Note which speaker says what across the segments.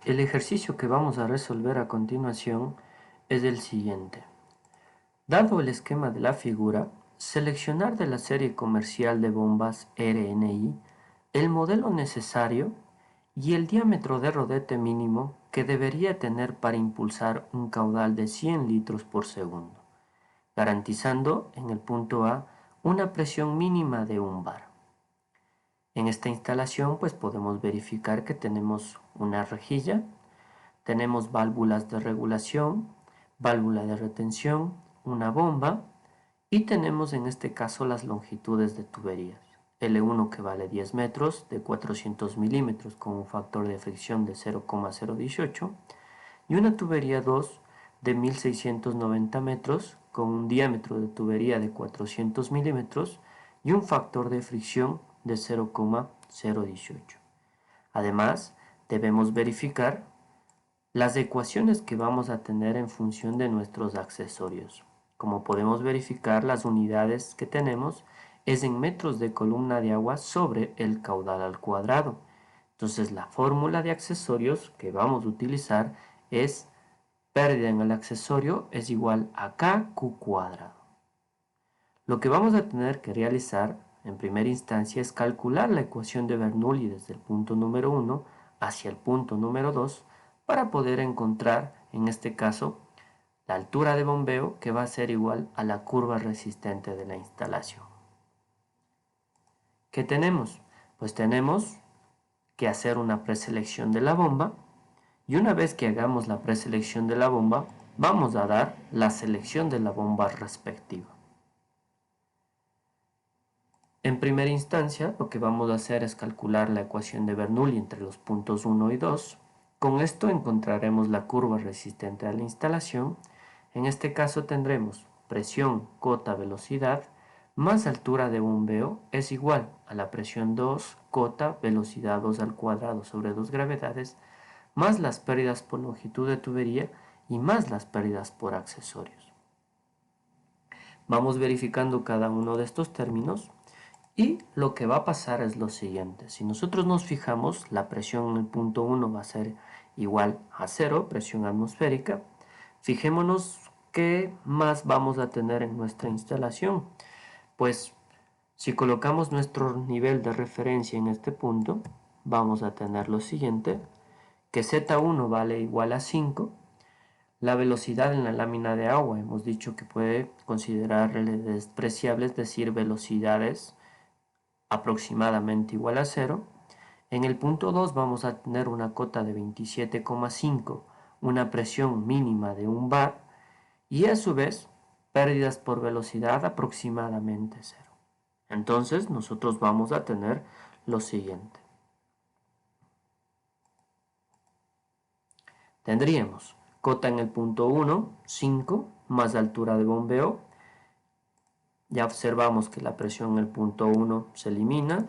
Speaker 1: El ejercicio que vamos a resolver a continuación es el siguiente. Dado el esquema de la figura, seleccionar de la serie comercial de bombas RNI el modelo necesario y el diámetro de rodete mínimo que debería tener para impulsar un caudal de 100 litros por segundo, garantizando en el punto A una presión mínima de 1 bar. En esta instalación pues podemos verificar que tenemos una rejilla, tenemos válvulas de regulación, válvula de retención, una bomba y tenemos en este caso las longitudes de tuberías. L1 que vale 10 metros de 400 milímetros con un factor de fricción de 0,018 y una tubería 2 de 1690 metros con un diámetro de tubería de 400 milímetros y un factor de fricción de 0,018. Además, debemos verificar las ecuaciones que vamos a tener en función de nuestros accesorios. Como podemos verificar, las unidades que tenemos es en metros de columna de agua sobre el caudal al cuadrado. Entonces la fórmula de accesorios que vamos a utilizar es pérdida en el accesorio es igual a KQ cuadrado. Lo que vamos a tener que realizar en primera instancia es calcular la ecuación de Bernoulli desde el punto número 1 hacia el punto número 2 para poder encontrar, en este caso, la altura de bombeo que va a ser igual a la curva resistente de la instalación. ¿Qué tenemos? Pues tenemos que hacer una preselección de la bomba y una vez que hagamos la preselección de la bomba, vamos a dar la selección de la bomba respectiva. En primera instancia, lo que vamos a hacer es calcular la ecuación de Bernoulli entre los puntos 1 y 2. Con esto encontraremos la curva resistente a la instalación. En este caso tendremos presión, cota, velocidad, más altura de bombeo es igual a la presión 2, cota, velocidad 2 al cuadrado sobre 2 gravedades, más las pérdidas por longitud de tubería y más las pérdidas por accesorios. Vamos verificando cada uno de estos términos. Y lo que va a pasar es lo siguiente. Si nosotros nos fijamos, la presión en el punto 1 va a ser igual a 0, presión atmosférica. Fijémonos qué más vamos a tener en nuestra instalación. Pues si colocamos nuestro nivel de referencia en este punto, vamos a tener lo siguiente, que Z1 vale igual a 5. La velocidad en la lámina de agua, hemos dicho que puede considerar despreciable, es decir, velocidades aproximadamente igual a 0. En el punto 2 vamos a tener una cota de 27,5, una presión mínima de 1 bar y a su vez pérdidas por velocidad aproximadamente 0. Entonces nosotros vamos a tener lo siguiente. Tendríamos cota en el punto 1, 5, más altura de bombeo. Ya observamos que la presión en el punto 1 se elimina.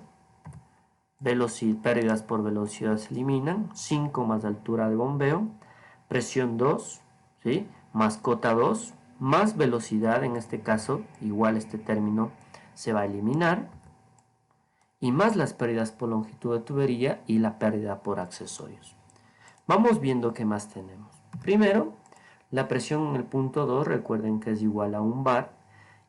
Speaker 1: Pérdidas por velocidad se eliminan, 5 más altura de bombeo, presión 2, ¿sí? Más cota 2, más velocidad, en este caso, igual este término se va a eliminar, y más las pérdidas por longitud de tubería y la pérdida por accesorios. Vamos viendo qué más tenemos. Primero, la presión en el punto 2, recuerden que es igual a 1 bar,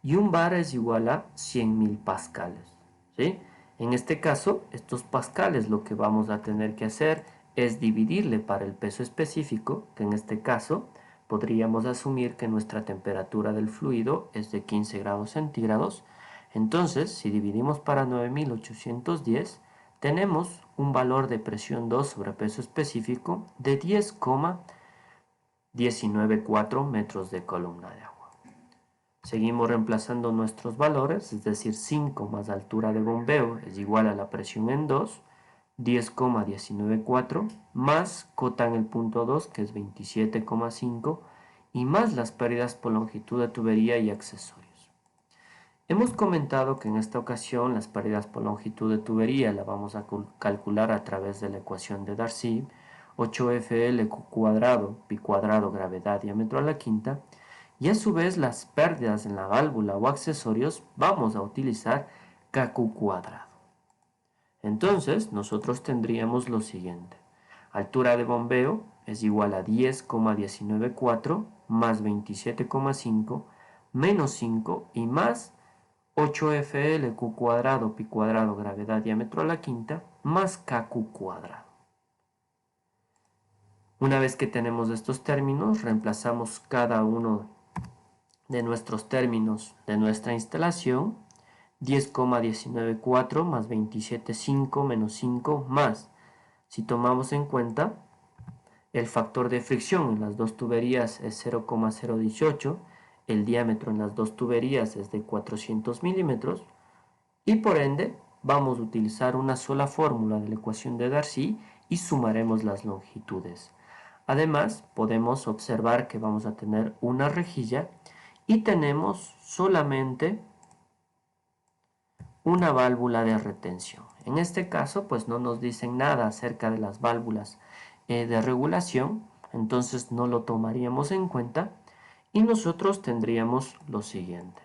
Speaker 1: y 1 bar es igual a 100.000 pascales, ¿sí? En este caso, estos pascales lo que vamos a tener que hacer es dividirle para el peso específico, que en este caso podríamos asumir que nuestra temperatura del fluido es de 15 grados centígrados. Entonces, si dividimos para 9.810, tenemos un valor de presión 2 sobre peso específico de 10,194 metros de columna de agua. Seguimos reemplazando nuestros valores, es decir, 5 más altura de bombeo es igual a la presión en 2, 10,194, más cota en el punto 2, que es 27,5, y más las pérdidas por longitud de tubería y accesorios. Hemos comentado que en esta ocasión las pérdidas por longitud de tubería la vamos a calcular a través de la ecuación de Darcy, 8FL cuadrado, pi cuadrado, gravedad, diámetro a la quinta, y a su vez las pérdidas en la válvula o accesorios vamos a utilizar KQ cuadrado. Entonces nosotros tendríamos lo siguiente. Altura de bombeo es igual a 10,194 más 27,5 menos 5 y más 8FL Q cuadrado pi cuadrado gravedad diámetro a la quinta más KQ cuadrado. Una vez que tenemos estos términos, reemplazamos cada uno de nuestros términos de nuestra instalación. 10,194 más 27,5 menos 5 más, si tomamos en cuenta el factor de fricción en las dos tuberías es 0,018, el diámetro en las dos tuberías es de 400 milímetros y por ende vamos a utilizar una sola fórmula de la ecuación de Darcy y sumaremos las longitudes. Además, podemos observar que vamos a tener una rejilla y tenemos solamente una válvula de retención. En este caso, pues no nos dicen nada acerca de las válvulas de regulación, entonces no lo tomaríamos en cuenta y nosotros tendríamos lo siguiente.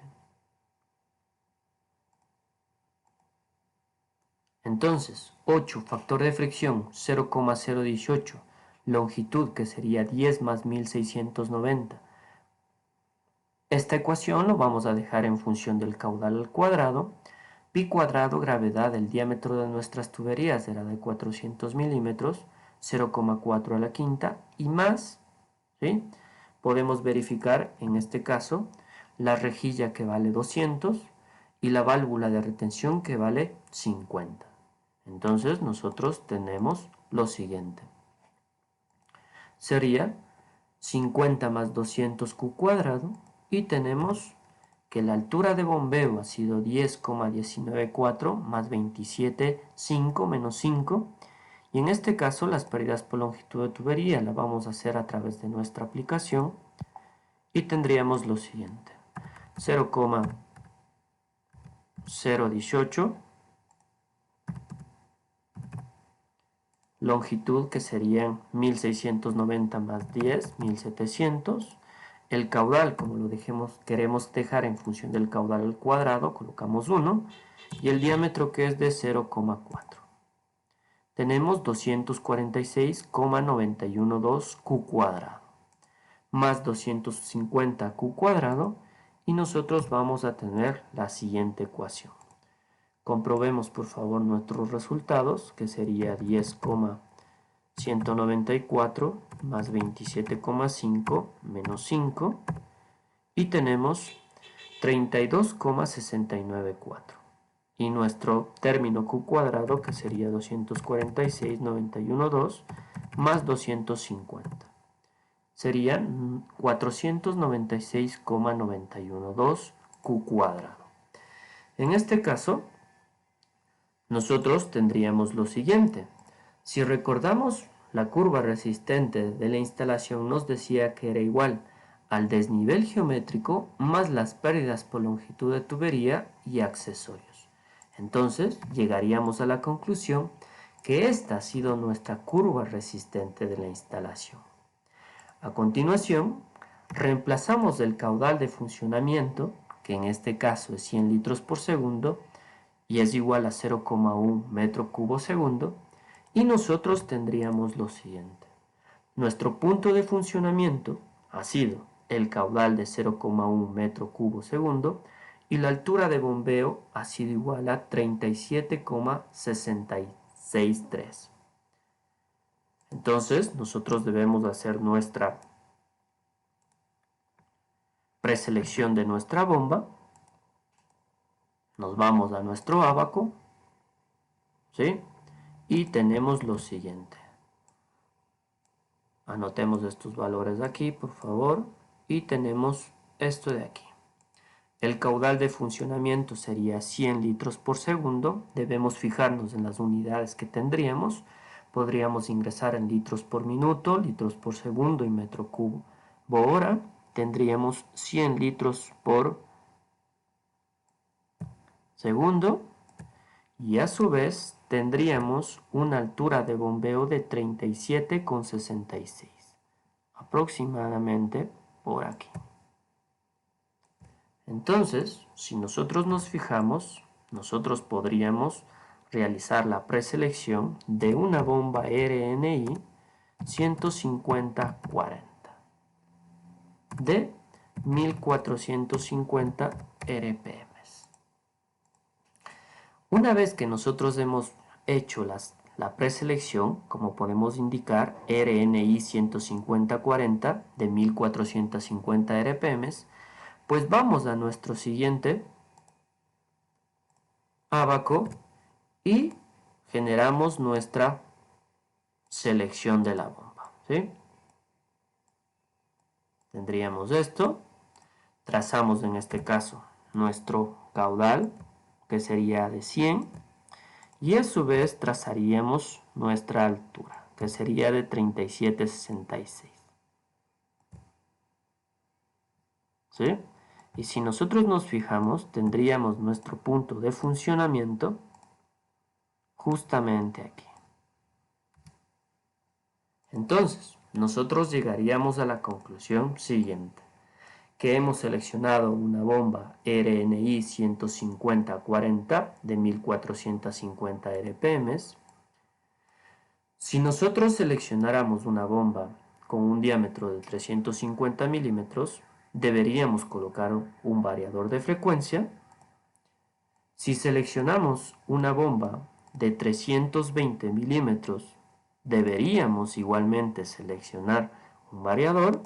Speaker 1: Entonces, 8, factor de fricción 0,018, longitud que sería 10 más 1690. Esta ecuación lo vamos a dejar en función del caudal al cuadrado. Pi cuadrado, gravedad, el diámetro de nuestras tuberías era de 400 milímetros, 0,4 a la quinta y más, ¿sí? Podemos verificar en este caso la rejilla que vale 200 y la válvula de retención que vale 50. Entonces nosotros tenemos lo siguiente. Sería 50 más 200 Q cuadrado y tenemos que la altura de bombeo ha sido 10,194 más 27,5 menos 5 y en este caso las pérdidas por longitud de tubería la vamos a hacer a través de nuestra aplicación y tendríamos lo siguiente: 0,018, longitud que serían 1690 más 10, 1700. El caudal, como lo queremos dejar en función del caudal al cuadrado, colocamos 1, y el diámetro que es de 0,4. Tenemos 246,912 Q cuadrado, más 250 Q cuadrado, y nosotros vamos a tener la siguiente ecuación. Comprobemos por favor nuestros resultados, que sería 10,194 más 27,5 menos 5 y tenemos 32,694 y nuestro término Q cuadrado que sería 246,912 más 250 serían 496,912 Q cuadrado. En este caso nosotros tendríamos lo siguiente. Si recordamos, la curva resistente de la instalación nos decía que era igual al desnivel geométrico más las pérdidas por longitud de tubería y accesorios. Entonces llegaríamos a la conclusión que esta ha sido nuestra curva resistente de la instalación. A continuación, reemplazamos el caudal de funcionamiento, que en este caso es 100 litros por segundo, y es igual a 0,1 metro cubo segundo, y nosotros tendríamos lo siguiente. Nuestro punto de funcionamiento ha sido el caudal de 0,1 metro cubo segundo y la altura de bombeo ha sido igual a 37,663. Entonces nosotros debemos hacer nuestra preselección de nuestra bomba. Nos vamos a nuestro ábaco, ¿sí? Y tenemos lo siguiente. Anotemos estos valores de aquí, por favor, y tenemos esto de aquí. El caudal de funcionamiento sería 100 litros por segundo. Debemos fijarnos en las unidades que tendríamos. Podríamos ingresar en litros por minuto, litros por segundo y metro cubo hora. Tendríamos 100 litros por segundo y a su vez tendríamos una altura de bombeo de 37,66, aproximadamente por aquí. Entonces, si nosotros nos fijamos, nosotros podríamos realizar la preselección de una bomba RNI 150-40 de 1450 RPM. Una vez que nosotros hemos hecho la preselección, como podemos indicar, RNI 150-40 de 1450 RPM, pues vamos a nuestro siguiente abaco y generamos nuestra selección de la bomba, ¿sí? Tendríamos esto, trazamos en este caso nuestro caudal, que sería de 100, y a su vez trazaríamos nuestra altura, que sería de 37,66. ¿Sí? Y si nosotros nos fijamos, tendríamos nuestro punto de funcionamiento justamente aquí. Entonces, nosotros llegaríamos a la conclusión siguiente, que hemos seleccionado una bomba RNI 150-40 de 1450 RPM. Si nosotros seleccionáramos una bomba con un diámetro de 350 milímetros, deberíamos colocar un variador de frecuencia. Si seleccionamos una bomba de 320 milímetros, deberíamos igualmente seleccionar un variador.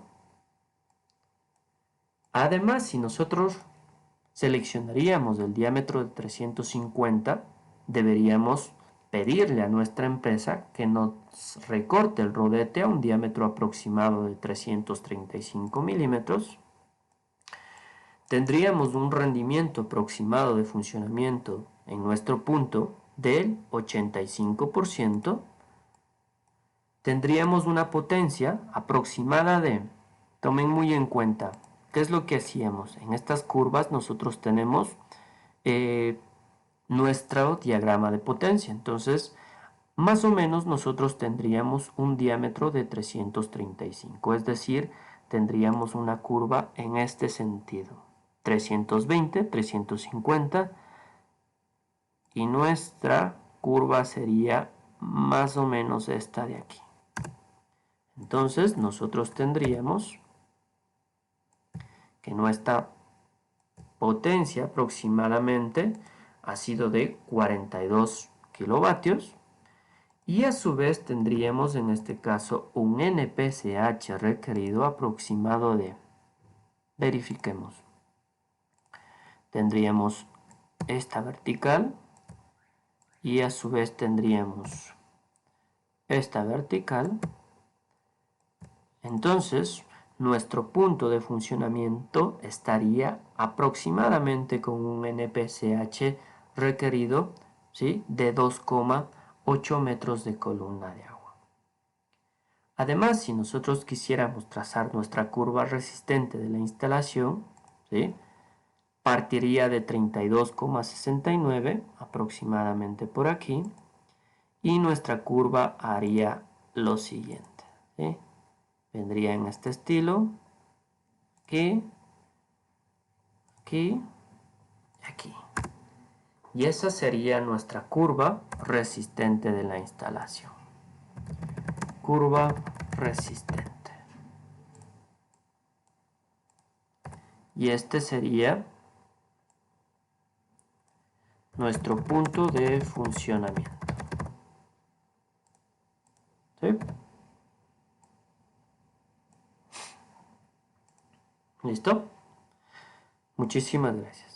Speaker 1: Además, si nosotros seleccionaríamos el diámetro de 350, deberíamos pedirle a nuestra empresa que nos recorte el rodete a un diámetro aproximado de 335 milímetros. Tendríamos un rendimiento aproximado de funcionamiento en nuestro punto del 85%. Tendríamos una potencia aproximada de, tomen muy en cuenta, ¿qué es lo que hacíamos? En estas curvas nosotros tenemos nuestro diagrama de potencia. Entonces, más o menos nosotros tendríamos un diámetro de 335, es decir, tendríamos una curva en este sentido. 320, 350 y nuestra curva sería más o menos esta de aquí. Entonces nosotros tendríamos que nuestra potencia aproximadamente ha sido de 42 kilovatios y a su vez tendríamos en este caso un NPCH requerido aproximado de, verifiquemos, tendríamos esta vertical y a su vez tendríamos esta vertical. Entonces nuestro punto de funcionamiento estaría aproximadamente con un NPCH requerido, ¿sí?, de 2,8 metros de columna de agua. Además, si nosotros quisiéramos trazar nuestra curva resistente de la instalación, ¿sí?, partiría de 32,69 aproximadamente por aquí y nuestra curva haría lo siguiente, ¿sí? Vendría en este estilo, aquí, aquí, aquí. Y esa sería nuestra curva resistente de la instalación. Curva resistente. Y este sería nuestro punto de funcionamiento. ¿Sí? ¿Listo? Muchísimas gracias.